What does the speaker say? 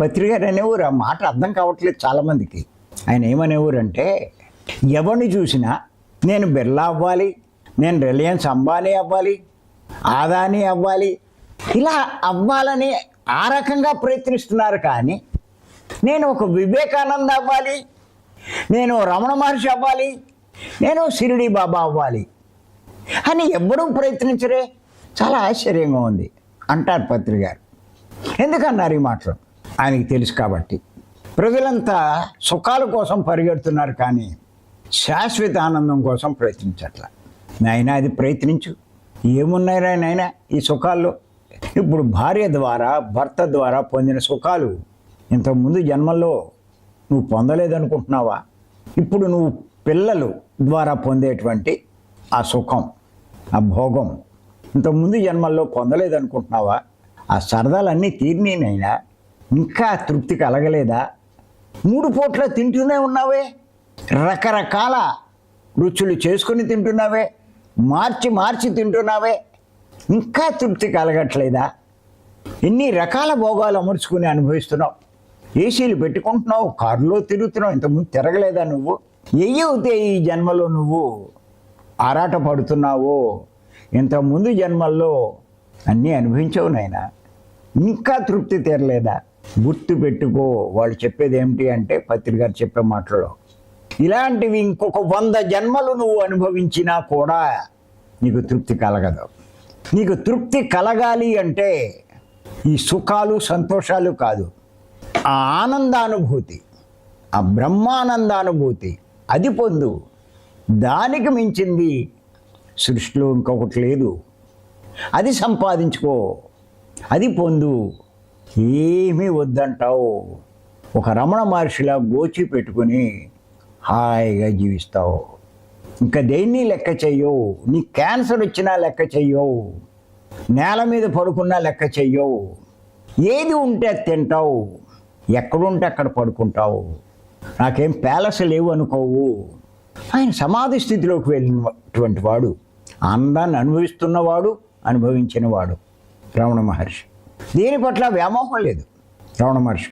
పత్రికారు అనేవారు ఆ మాట అర్థం కావట్లేదు చాలామందికి. ఆయన ఏమనేవారు అంటే, ఎవరిని చూసినా నేను బిర్లా అవ్వాలి, నేను రిలయన్స్ అంబానీ అవ్వాలి, ఆదాని అవ్వాలి, ఇలా అవ్వాలని ఆ రకంగా ప్రయత్నిస్తున్నారు. కానీ నేను ఒక వివేకానంద అవ్వాలి, నేను రమణ మహర్షి అవ్వాలి, నేను షిరిడి బాబా అవ్వాలి అని ఎవ్వరూ ప్రయత్నించరే. చాలా ఆశ్చర్యంగా ఉంది అంటారు పత్రికారు. ఎందుకన్నారు ఈ మాటలు? ఆయనకి తెలుసు కాబట్టి. ప్రజలంతా సుఖాల కోసం పరిగెడుతున్నారు కానీ శాశ్వత ఆనందం కోసం ప్రయత్నించట్లా. నాయన అది ప్రయత్నించు. ఏమున్నాయిరా నాయన ఈ సుఖాల్లో? ఇప్పుడు భార్య ద్వారా భర్త ద్వారా పొందిన సుఖాలు ఇంతకుముందు జన్మల్లో నువ్వు పొందలేదనుకుంటున్నావా? ఇప్పుడు నువ్వు పిల్లలు ద్వారా పొందేటువంటి ఆ సుఖం, ఆ భోగం ఇంతకుముందు జన్మల్లో పొందలేదనుకుంటున్నావా? ఆ సరదాలన్నీ తీరినైనా ఇంకా తృప్తి కలగలేదా? 3 పూట్ల తింటూనే ఉన్నావే, రకరకాల రుచులు చేసుకుని తింటున్నావే, మార్చి మార్చి తింటున్నావే, ఇంకా తృప్తి కలగట్లేదా? ఎన్ని రకాల భోగాలు అమర్చుకుని అనుభవిస్తున్నావు. ఏసీలు పెట్టుకుంటున్నావు, కారులో తిరుగుతున్నావు, ఇంతకుముందు తిరగలేదా నువ్వు? అవుతే ఈ జన్మలో నువ్వు ఆరాట పడుతున్నావో ఇంతకుముందు జన్మల్లో అన్నీ అనుభవించావు నాయనా, ఇంకా తృప్తి తీరలేదా? గుర్తు పెట్టుకో. వాళ్ళు చెప్పేది ఏమిటి అంటే, పత్రికారు చెప్పే మాటలో, ఇలాంటివి ఇంకొక 100 జన్మలు నువ్వు అనుభవించినా కూడా నీకు తృప్తి కలగదు. నీకు తృప్తి కలగాలి అంటే ఈ సుఖాలు సంతోషాలు కాదు, ఆ ఆనందానుభూతి, ఆ బ్రహ్మానందానుభూతి అది పొందు. దానికి మించింది సృష్టిలో ఇంకొకటి లేదు. అది సంపాదించుకో, అది పొందు. ఏమీ వద్దంటావు. ఒక రమణ మహర్షిలా గోచి పెట్టుకుని హాయిగా జీవిస్తావు. ఇంకా దేన్ని లెక్క చెయ్యవు. నీ క్యాన్సర్ వచ్చినా లెక్క చెయ్యవు, నేల మీద పడుకున్నా లెక్క చెయ్యవు. ఏది ఉంటే అది తింటావు, ఎక్కడుంటే అక్కడ పడుకుంటావు. నాకేం ప్యాలెస్ లేవు అనుకోవు. ఆయన సమాధి స్థితిలోకి వెళ్ళినటువంటి వాడు, ఆనందాన్ని అనుభవిస్తున్నవాడు, అనుభవించినవాడు రమణ మహర్షి. దేని పట్ల వ్యామోహం లేదు రమణ మహర్షి.